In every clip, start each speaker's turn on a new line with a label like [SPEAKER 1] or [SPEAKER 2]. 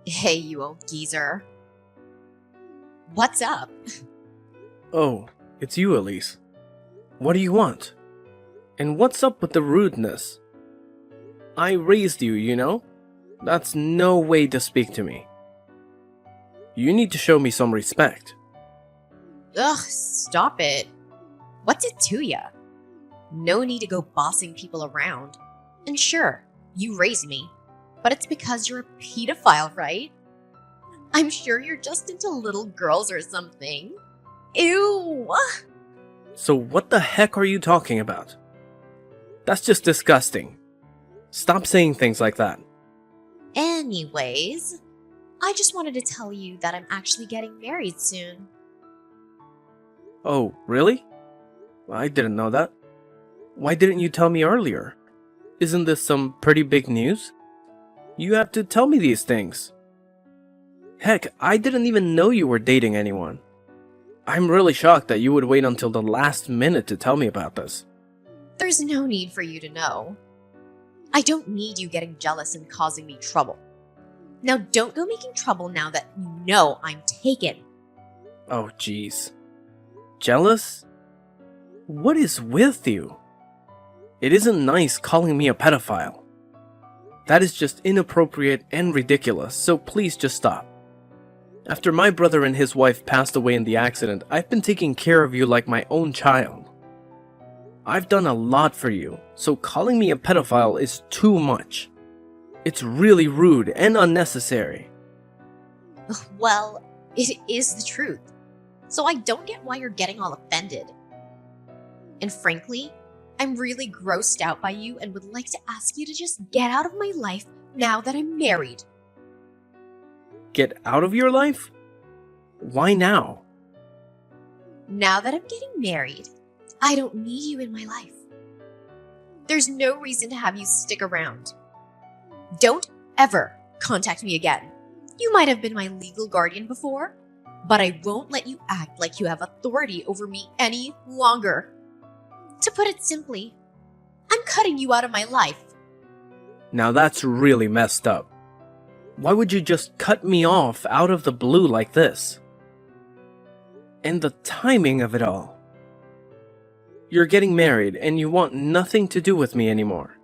[SPEAKER 1] Hey, you old geezer. What's up?
[SPEAKER 2] Oh, it's you, Elise. What do you want? And what's up with the rudeness? I raised you, you know? That's no way to speak to me. You need to show me some respect.
[SPEAKER 1] Ugh, stop it. What's it to ya? No need to go bossing people around. And sure, you raised me, but it's because you're a pedophile, right? I'm sure you're just into little girls or something. Ew!
[SPEAKER 2] So what the heck are you talking about? That's just disgusting. Stop saying things like that.
[SPEAKER 1] Anyways, I just wanted to tell you that I'm actually getting married soon.
[SPEAKER 2] Oh, really? I didn't know that. Why didn't you tell me earlier? Isn't this some pretty big news? You have to tell me these things. Heck, I didn't even know you were dating anyone. I'm really shocked that you would wait until the last minute to tell me about this.
[SPEAKER 1] There's no need for you to know. I don't need you getting jealous and causing me trouble. Now don't go making trouble now that you know I'm taken.
[SPEAKER 2] Oh, jeez. Jealous? What is with you? It isn't nice calling me a pedophile. That is just inappropriate and ridiculous, so please just stop. After my brother and his wife passed away in the accident, I've been taking care of you like my own child. I've done a lot for you, so calling me a pedophile is too much. It's really rude and unnecessary.
[SPEAKER 1] Well, it is the truth. So I don't get why you're getting all offended. And frankly, I'm really grossed out by you and would like to ask you to just get out of my life now that I'm married.
[SPEAKER 2] Get out of your life? Why now?
[SPEAKER 1] Now that I'm getting married, I don't need you in my life. There's no reason to have you stick around. Don't ever contact me again. You might have been my legal guardian before, but I won't let you act like you have authority over me any longer. To put it simply, I'm cutting you out of my life.
[SPEAKER 2] Now that's really messed up. Why would you just cut me off out of the blue like this? And the timing of it all. You're getting married and you want nothing to do with me anymore.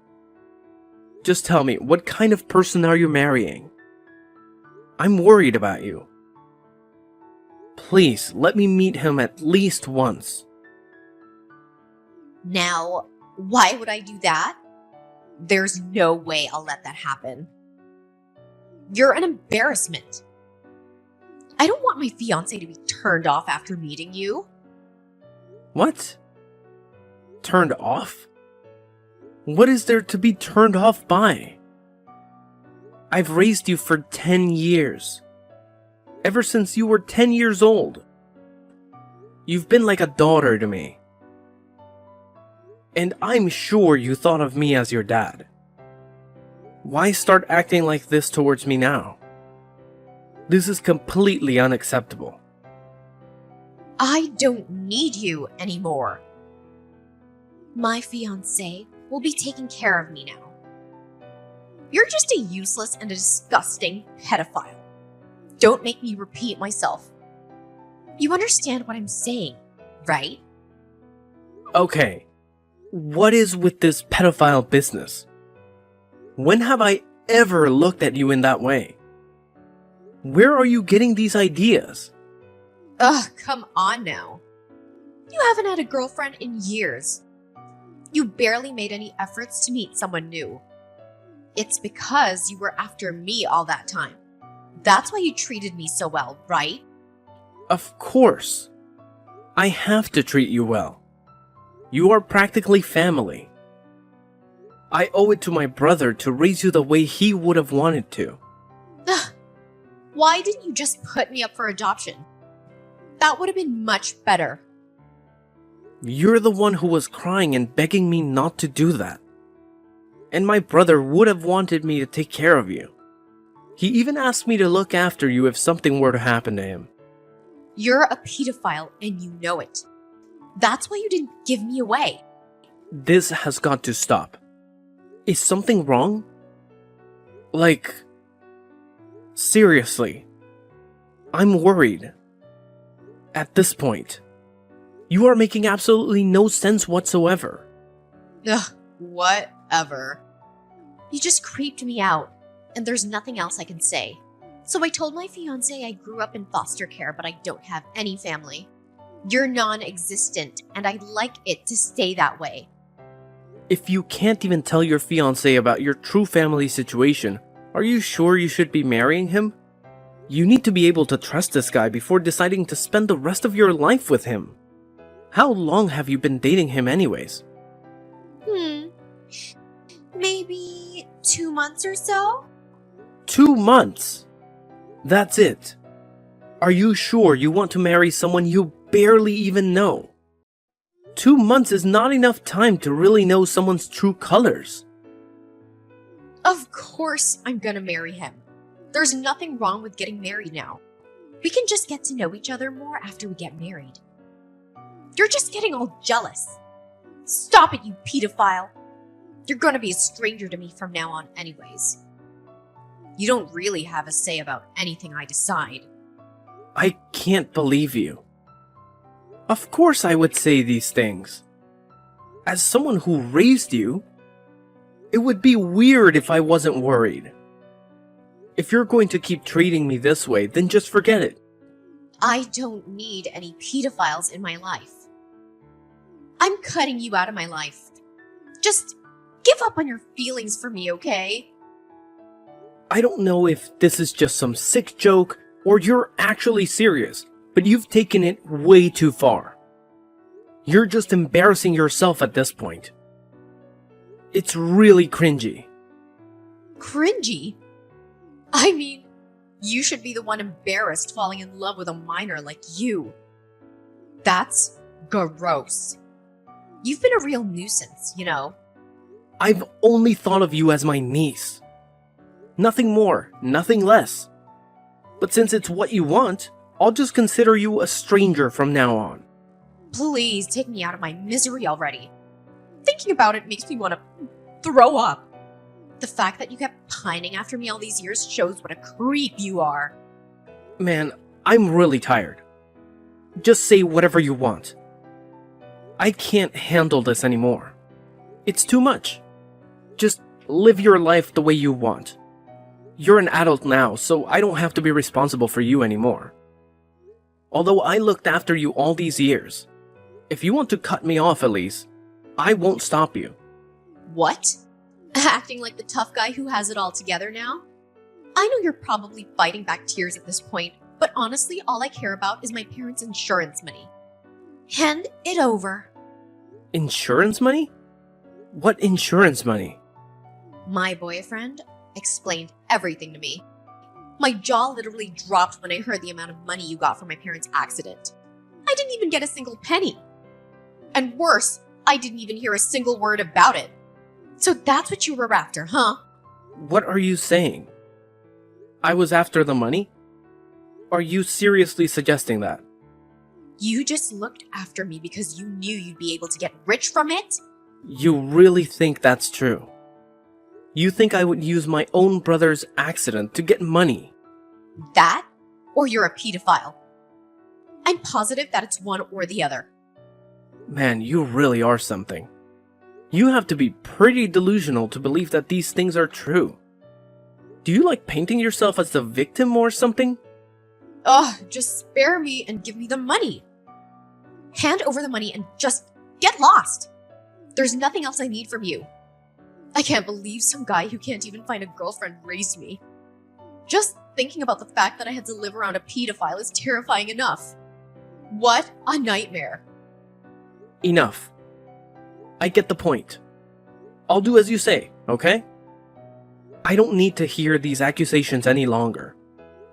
[SPEAKER 2] Just tell me, what kind of person are you marrying? I'm worried about you. Please, let me meet him at least once.
[SPEAKER 1] Now, why would I do that? There's no way I'll let that happen. You're an embarrassment. I don't want my fiancé to be turned off after meeting you.
[SPEAKER 2] What? Turned off? What is there to be turned off by? I've raised you for 10 years. Ever since you were 10 years old. You've been like a daughter to me. And I'm sure you thought of me as your dad. Why start acting like this towards me now? This is completely unacceptable.
[SPEAKER 1] I don't need you anymore. My fiancé will be taking care of me now. You're just a useless and a disgusting pedophile. Don't make me repeat myself. You understand what I'm saying, right?
[SPEAKER 2] Okay, what is with this pedophile business? When have I ever looked at you in that way? Where are you getting these ideas?
[SPEAKER 1] Ugh, come on now. You haven't had a girlfriend in years. You barely made any efforts to meet someone new. It's because you were after me all that time. That's why you treated me so well, right?
[SPEAKER 2] Of course. I have to treat you well. You are practically family. I owe it to my brother to raise you the way he would have wanted to.
[SPEAKER 1] Ugh. Why didn't you just put me up for adoption? That would have been much better.
[SPEAKER 2] You're the one who was crying and begging me not to do that. And my brother would have wanted me to take care of you. He even asked me to look after you if something were to happen to him.
[SPEAKER 1] You're a pedophile and you know it. That's why you didn't give me away.
[SPEAKER 2] This has got to stop. Is something wrong? Like, Seriously. I'm worried. At this point, you are making absolutely no sense whatsoever.
[SPEAKER 1] Ugh, whatever. You just creeped me out, and there's nothing else I can say. So I told my fiancé I grew up in foster care, but I don't have any family. You're non-existent, and I'd like it to stay that way.
[SPEAKER 2] If you can't even tell your fiancé about your true family situation, are you sure you should be marrying him? You need to be able to trust this guy before deciding to spend the rest of your life with him. How long have you been dating him anyways?
[SPEAKER 1] Maybe 2 months or so?
[SPEAKER 2] 2 months? That's it. Are you sure you want to marry someone you barely even know? 2 months is not enough time to really know someone's true colors.
[SPEAKER 1] Of course I'm gonna marry him. There's nothing wrong with getting married now. We can just get to know each other more after we get married. You're just getting all jealous. Stop it, you pedophile. You're gonna be a stranger to me from now on anyways. You don't really have a say about anything I decide.
[SPEAKER 2] I can't believe you. Of course I would say these things. As someone who raised you, it would be weird if I wasn't worried. If you're going to keep treating me this way, then just forget it.
[SPEAKER 1] I don't need any pedophiles in my life. I'm cutting you out of my life. Just give up on your feelings for me, okay?
[SPEAKER 2] I don't know if this is just some sick joke or you're actually serious, but you've taken it way too far. You're just embarrassing yourself at this point. It's really cringy.
[SPEAKER 1] Cringy? I mean, you should be the one embarrassed falling in love with a minor like you. That's gross. You've been a real nuisance, you know.
[SPEAKER 2] I've only thought of you as my niece. Nothing more, nothing less. But since it's what you want, I'll just consider you a stranger from now on.
[SPEAKER 1] Please take me out of my misery already. Thinking about it makes me want to throw up. The fact that you kept pining after me all these years shows what a creep you are.
[SPEAKER 2] Man, I'm really tired. Just say whatever you want. I can't handle this anymore. It's too much. Just live your life the way you want. You're an adult now, so I don't have to be responsible for you anymore. Although I looked after you all these years, if you want to cut me off, Elise, I won't stop you.
[SPEAKER 1] What? Acting like the tough guy who has it all together now? I know you're probably fighting back tears at this point, but honestly, all I care about is my parents' insurance money. Hand it over.
[SPEAKER 2] Insurance money? What insurance money?
[SPEAKER 1] My boyfriend explained everything to me. My jaw literally dropped when I heard the amount of money you got from my parents' accident. I didn't even get a single penny. And worse, I didn't even hear a single word about it. So that's what you were after, huh?
[SPEAKER 2] What are you saying? I was after the money? Are you seriously suggesting that?
[SPEAKER 1] You just looked after me because you knew you'd be able to get rich from it?
[SPEAKER 2] You really think that's true? You think I would use my own brother's accident to get money?
[SPEAKER 1] That? Or you're a pedophile? I'm positive that it's one or the other.
[SPEAKER 2] Man, you really are something. You have to be pretty delusional to believe that these things are true. Do you like painting yourself as the victim or something?
[SPEAKER 1] Ugh, just spare me and give me the money. Hand over the money and just get lost. There's nothing else I need from you. I can't believe some guy who can't even find a girlfriend raised me. Just thinking about the fact that I had to live around a pedophile is terrifying enough. What a nightmare.
[SPEAKER 2] Enough. I get the point. I'll do as you say, okay? I don't need to hear these accusations any longer.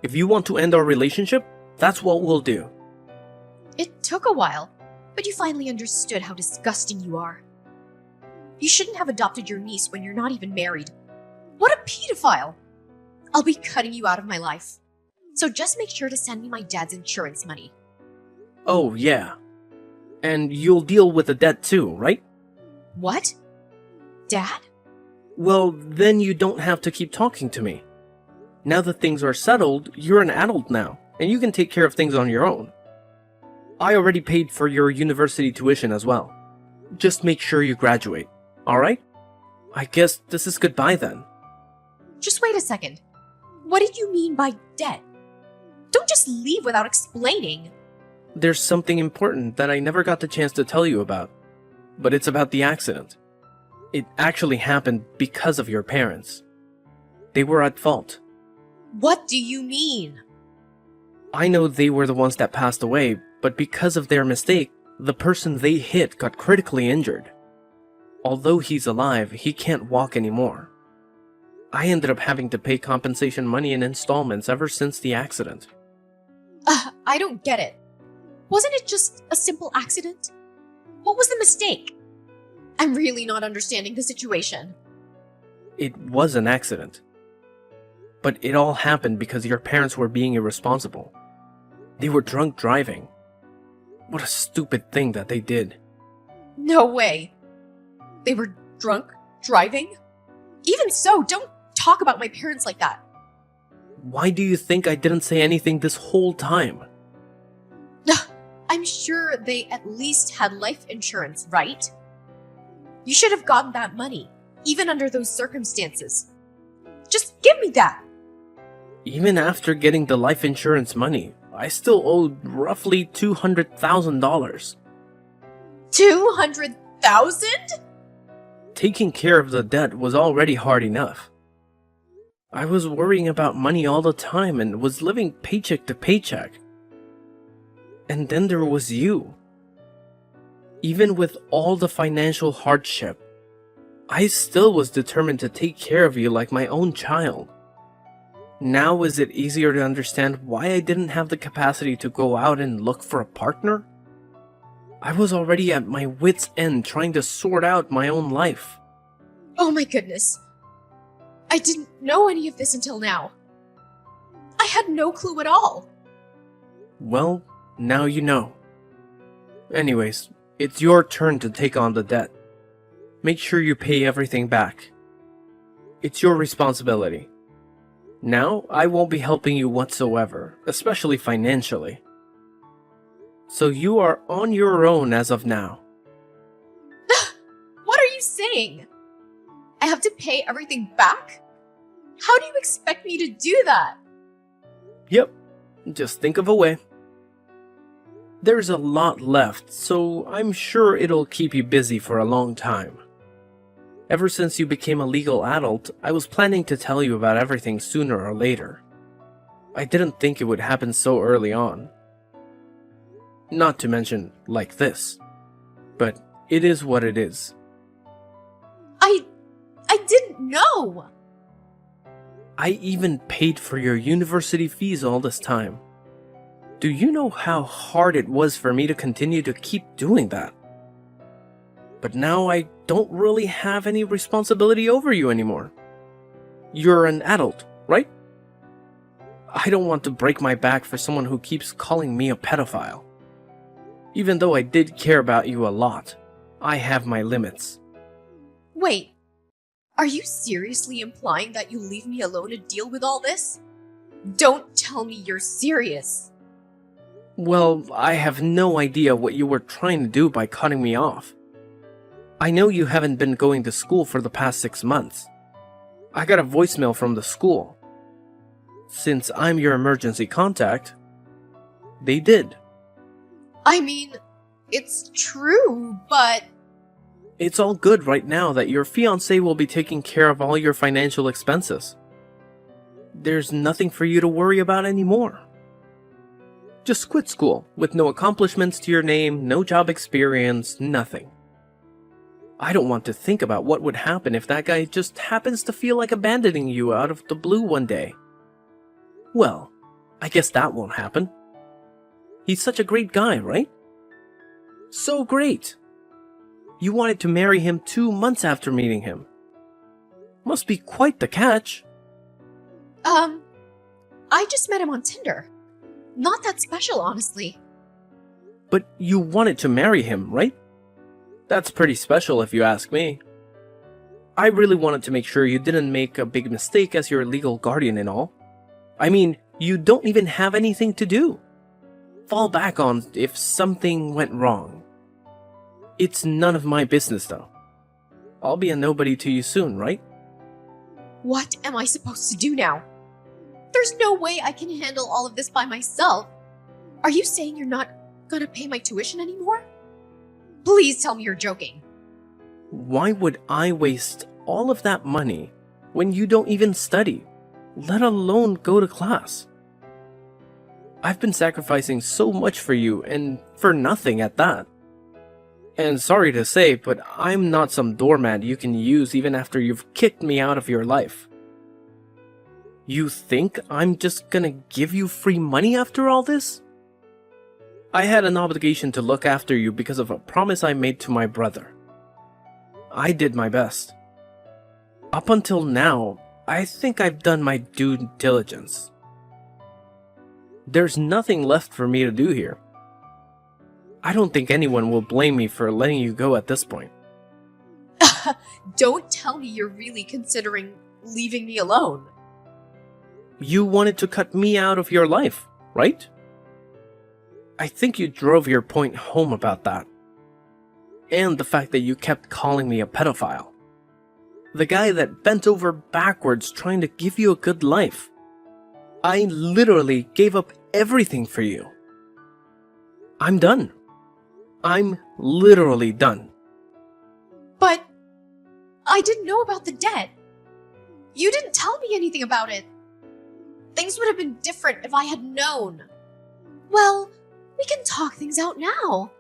[SPEAKER 2] If you want to end our relationship, that's what we'll do.
[SPEAKER 1] It took a while, but you finally understood how disgusting you are. You shouldn't have adopted your niece when you're not even married. What a pedophile! I'll be cutting you out of my life. So just make sure to send me my dad's insurance money.
[SPEAKER 2] Oh, yeah. And you'll deal with the debt too, right?
[SPEAKER 1] What? Dad?
[SPEAKER 2] Well, then you don't have to keep talking to me. Now that things are settled, you're an adult now, and you can take care of things on your own. I already paid for your university tuition as well. Just make sure you graduate, alright? I guess this is goodbye then.
[SPEAKER 1] Just wait a second. What did you mean by debt? Don't just leave without explaining.
[SPEAKER 2] There's something important that I never got the chance to tell you about, but it's about the accident. It actually happened because of your parents. They were at fault.
[SPEAKER 1] What do you mean?
[SPEAKER 2] I know they were the ones that passed away, but because of their mistake, the person they hit got critically injured. Although he's alive, he can't walk anymore. I ended up having to pay compensation money in installments ever since the accident.
[SPEAKER 1] I don't get it. Wasn't it just a simple accident? What was the mistake? I'm really not understanding the situation.
[SPEAKER 2] It was an accident. But it all happened because your parents were being irresponsible. They were drunk driving. What a stupid thing that they did.
[SPEAKER 1] No way. They were drunk driving? Even so, don't talk about my parents like that.
[SPEAKER 2] Why do you think I didn't say anything this whole time?
[SPEAKER 1] I'm sure they at least had life insurance, right? You should have gotten that money, even under those circumstances. Just give me that.
[SPEAKER 2] Even after getting the life insurance money, I still owed roughly $200,000.
[SPEAKER 1] 200,000?
[SPEAKER 2] Taking care of the debt was already hard enough. I was worrying about money all the time and was living paycheck to paycheck. And then there was you. Even with all the financial hardship, I still was determined to take care of you like my own child. Now is it easier to understand why I didn't have the capacity to go out and look for a partner? I was already at my wit's end trying to sort out my own life.
[SPEAKER 1] Oh my goodness. I didn't know any of this until now. I had no clue at all.
[SPEAKER 2] Well, now you know. Anyways, it's your turn to take on the debt. Make sure you pay everything back. It's your responsibility. Now, I won't be helping you whatsoever, especially financially. So you are on your own as of now.
[SPEAKER 1] What are you saying? I have to pay everything back? How do you expect me to do that?
[SPEAKER 2] Yep, just think of a way. There's a lot left, so I'm sure it'll keep you busy for a long time. Ever since you became a legal adult, I was planning to tell you about everything sooner or later. I didn't think it would happen so early on. Not to mention, like this. But it is what it is.
[SPEAKER 1] I didn't know!
[SPEAKER 2] I even paid for your university fees all this time. Do you know how hard it was for me to continue to keep doing that? But now I don't really have any responsibility over you anymore. You're an adult, right? I don't want to break my back for someone who keeps calling me a pedophile. Even though I did care about you a lot, I have my limits.
[SPEAKER 1] Wait, are you seriously implying that you leave me alone to deal with all this? Don't tell me you're serious.
[SPEAKER 2] Well, I have no idea what you were trying to do by cutting me off. I know you haven't been going to school for the past 6 months. I got a voicemail from the school. Since I'm your emergency contact, they did.
[SPEAKER 1] I mean, it's true, but...
[SPEAKER 2] It's all good right now that your fiancé will be taking care of all your financial expenses. There's nothing for you to worry about anymore. Just quit school, with no accomplishments to your name, no job experience, nothing. I don't want to think about what would happen if that guy just happens to feel like abandoning you out of the blue one day. Well, I guess that won't happen. He's such a great guy, right? So great! You wanted to marry him 2 months after meeting him. Must be quite the catch.
[SPEAKER 1] I just met him on Tinder. Not that special, honestly.
[SPEAKER 2] But you wanted to marry him, right? That's pretty special if you ask me. I really wanted to make sure you didn't make a big mistake as your legal guardian and all. I mean, you don't even have anything to do. Fall back on if something went wrong. It's none of my business, though. I'll be a nobody to you soon, right?
[SPEAKER 1] What am I supposed to do now? There's no way I can handle all of this by myself. Are you saying you're not gonna pay my tuition anymore? Please tell me you're joking.
[SPEAKER 2] Why would I waste all of that money when you don't even study, let alone go to class? I've been sacrificing so much for you, and for nothing at that. And sorry to say, but I'm not some doormat you can use even after you've kicked me out of your life. You think I'm just gonna give you free money after all this? I had an obligation to look after you because of a promise I made to my brother. I did my best. Up until now, I think I've done my due diligence. There's nothing left for me to do here. I don't think anyone will blame me for letting you go at this point.
[SPEAKER 1] Don't tell me you're really considering leaving me alone.
[SPEAKER 2] You wanted to cut me out of your life, right? I think you drove your point home about that. And the fact that you kept calling me a pedophile. The guy that bent over backwards trying to give you a good life. I literally gave up everything for you. I'm done. I'm literally done.
[SPEAKER 1] But I didn't know about the debt. You didn't tell me anything about it. Things would have been different if I had known. Well, we can talk things out now.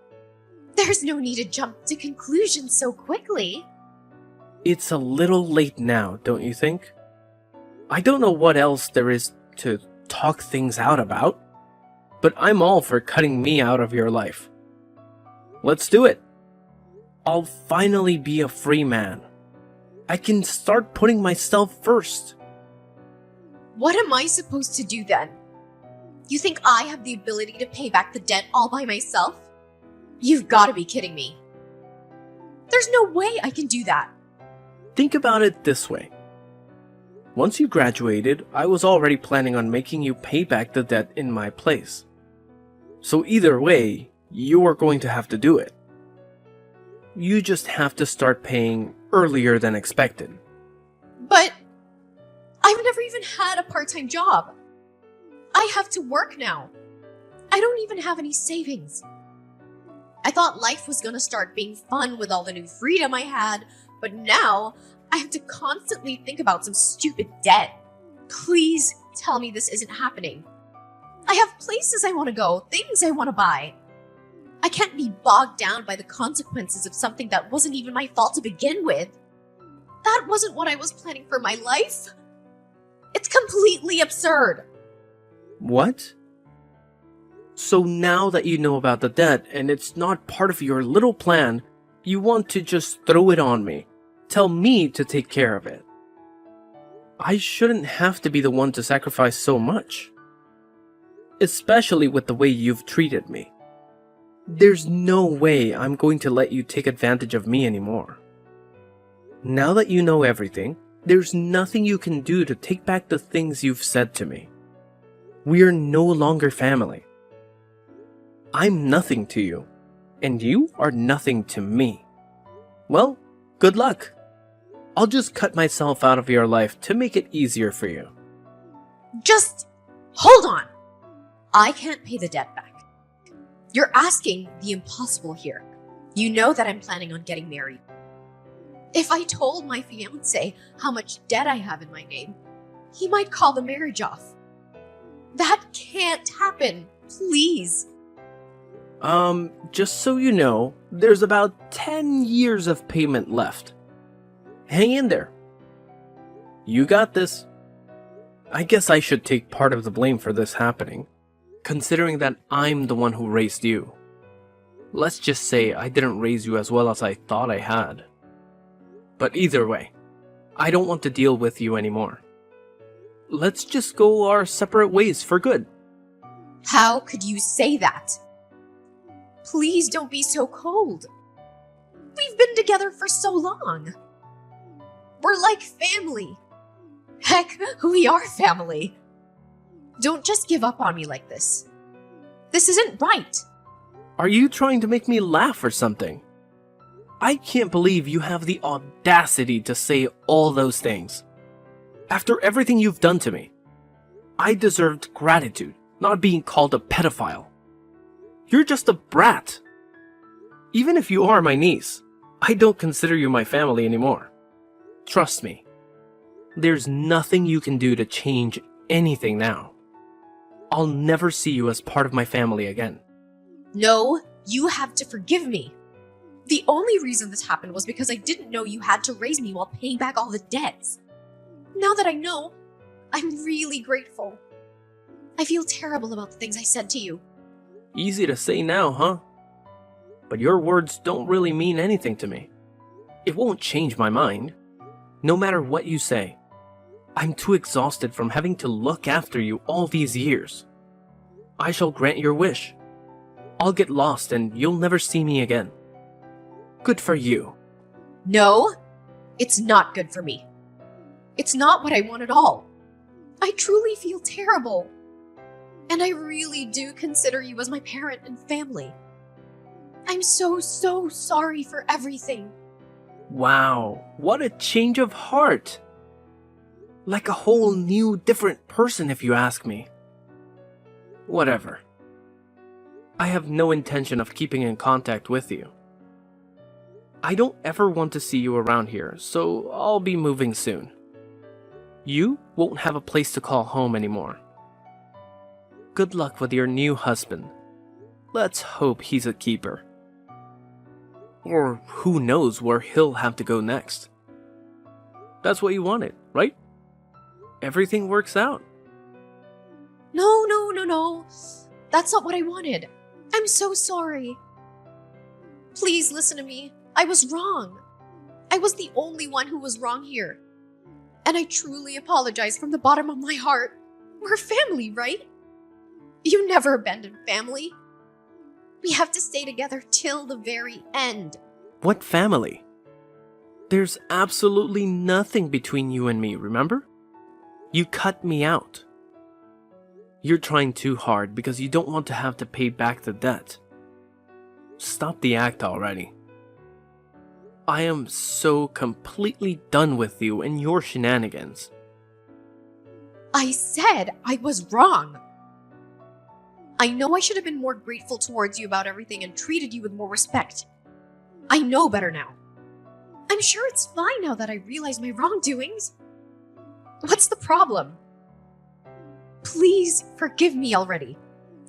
[SPEAKER 1] There's no need to jump to conclusions so quickly.
[SPEAKER 2] It's a little late now, don't you think? I don't know what else there is to talk things out about, but I'm all for cutting me out of your life. Let's do it. I'll finally be a free man. I can start putting myself first.
[SPEAKER 1] What am I supposed to do then? You think I have the ability to pay back the debt all by myself? You've got to be kidding me. There's no way I can do that.
[SPEAKER 2] Think about it this way. Once you graduated, I was already planning on making you pay back the debt in my place. So either way, you are going to have to do it. You just have to start paying earlier than expected.
[SPEAKER 1] But I've never even had a part-time job. I have to work now. I don't even have any savings. I thought life was gonna start being fun with all the new freedom I had, but now I have to constantly think about some stupid debt. Please tell me this isn't happening. I have places I want to go, things I want to buy. I can't be bogged down by the consequences of something that wasn't even my fault to begin with. That wasn't what I was planning for my life. It's completely absurd.
[SPEAKER 2] What? So now that you know about the debt and it's not part of your little plan, you want to just throw it on me. Tell me to take care of it. I shouldn't have to be the one to sacrifice so much. Especially with the way you've treated me. There's no way I'm going to let you take advantage of me anymore. Now that you know everything, there's nothing you can do to take back the things you've said to me. We're no longer family. I'm nothing to you, and you are nothing to me. Well, good luck. I'll just cut myself out of your life to make it easier for you.
[SPEAKER 1] Just hold on. I can't pay the debt back. You're asking the impossible here. You know that I'm planning on getting married. If I told my fiancé how much debt I have in my name, he might call the marriage off. That can't happen. Please.
[SPEAKER 2] Just so you know, there's about 10 years of payment left. Hang in there. You got this. I guess I should take part of the blame for this happening, considering that I'm the one who raised you. Let's just say I didn't raise you as well as I thought I had. But either way, I don't want to deal with you anymore. Let's just go our separate ways for good.
[SPEAKER 1] How could you say that? Please don't be so cold. We've been together for so long. We're like family. Heck, we are family. Don't just give up on me like this. This isn't right.
[SPEAKER 2] Are you trying to make me laugh or something? I can't believe you have the audacity to say all those things. After everything you've done to me, I deserved gratitude, not being called a pedophile. You're just a brat. Even if you are my niece, I don't consider you my family anymore. Trust me, there's nothing you can do to change anything now. I'll never see you as part of my family again.
[SPEAKER 1] No, you have to forgive me. The only reason this happened was because I didn't know you had to raise me while paying back all the debts. Now that I know, I'm really grateful. I feel terrible about the things I said to you.
[SPEAKER 2] Easy to say now, huh? But your words don't really mean anything to me. It won't change my mind, no matter what you say. I'm too exhausted from having to look after you all these years. I shall grant your wish. I'll get lost and you'll never see me again. Good for you.
[SPEAKER 1] No, it's not good for me. It's not what I want at all. I truly feel terrible. And I really do consider you as my parent and family. I'm so sorry for everything.
[SPEAKER 2] Wow, what a change of heart. Like a whole new, different person if you ask me. Whatever. I have no intention of keeping in contact with you. I don't ever want to see you around here, so I'll be moving soon. You won't have a place to call home anymore. Good luck with your new husband. Let's hope he's a keeper. Or who knows where he'll have to go next. That's what you wanted, right? Everything works out.
[SPEAKER 1] No. That's not what I wanted. I'm so sorry. Please listen to me. I was wrong. I was the only one who was wrong here. And I truly apologize from the bottom of my heart. We're family, right? You never abandoned family. We have to stay together till the very end.
[SPEAKER 2] What family? There's absolutely nothing between you and me, remember? You cut me out. You're trying too hard because you don't want to have to pay back the debt. Stop the act already. I am so completely done with you and your shenanigans.
[SPEAKER 1] I said I was wrong. I know I should have been more grateful towards you about everything and treated you with more respect. I know better now. I'm sure it's fine now that I realize my wrongdoings. What's the problem? Please forgive me already.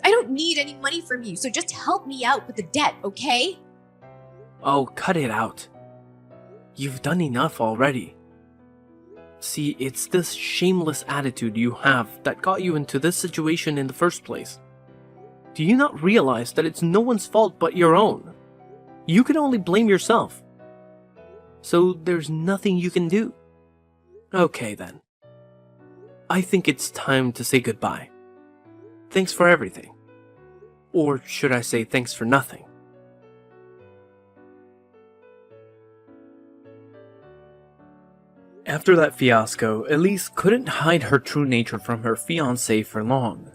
[SPEAKER 1] I don't need any money from you, so just help me out with the debt, okay?
[SPEAKER 2] Oh, cut it out. You've done enough already. See, it's this shameless attitude you have that got you into this situation in the first place. Do you not realize that it's no one's fault but your own? You can only blame yourself. So there's nothing you can do. Okay then. I think it's time to say goodbye. Thanks for everything. Or should I say thanks for nothing? After that fiasco, Elise couldn't hide her true nature from her fiancé for long.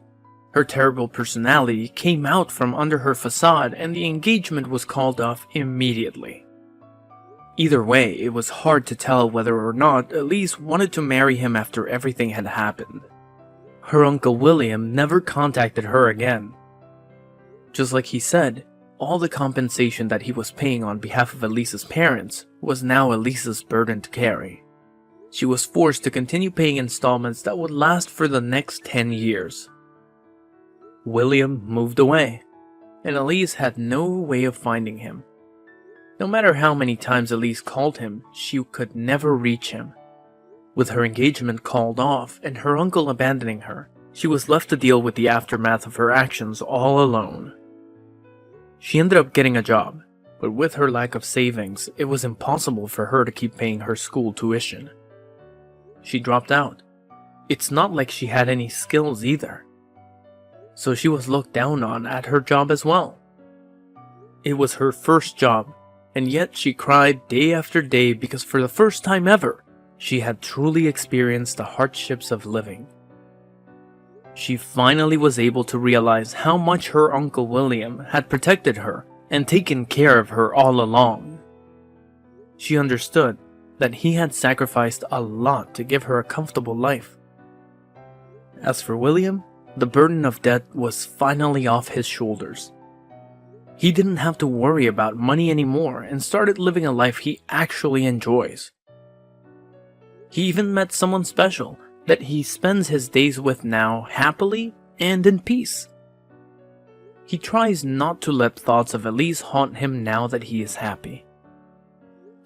[SPEAKER 2] Her terrible personality came out from under her facade and the engagement was called off immediately. Either way, it was hard to tell whether or not Elise wanted to marry him after everything had happened. Her uncle William never contacted her again. Just like he said, all the compensation that he was paying on behalf of Elise's parents was now Elise's burden to carry. She was forced to continue paying installments that would last for the next 10 years. William moved away, and Elise had no way of finding him. No matter how many times Elise called him, she could never reach him. With her engagement called off and her uncle abandoning her, she was left to deal with the aftermath of her actions all alone. She ended up getting a job, but with her lack of savings, it was impossible for her to keep paying her school tuition. She dropped out. It's not like she had any skills either. So she was looked down on at her job as well. It was her first job, and yet she cried day after day because for the first time ever, she had truly experienced the hardships of living. She finally was able to realize how much her Uncle William had protected her and taken care of her all along. She understood that he had sacrificed a lot to give her a comfortable life. As for William, the burden of debt was finally off his shoulders. He didn't have to worry about money anymore and started living a life he actually enjoys. He even met someone special that he spends his days with now happily and in peace. He tries not to let thoughts of Elise haunt him now that he is happy.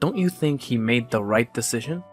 [SPEAKER 2] Don't you think he made the right decision?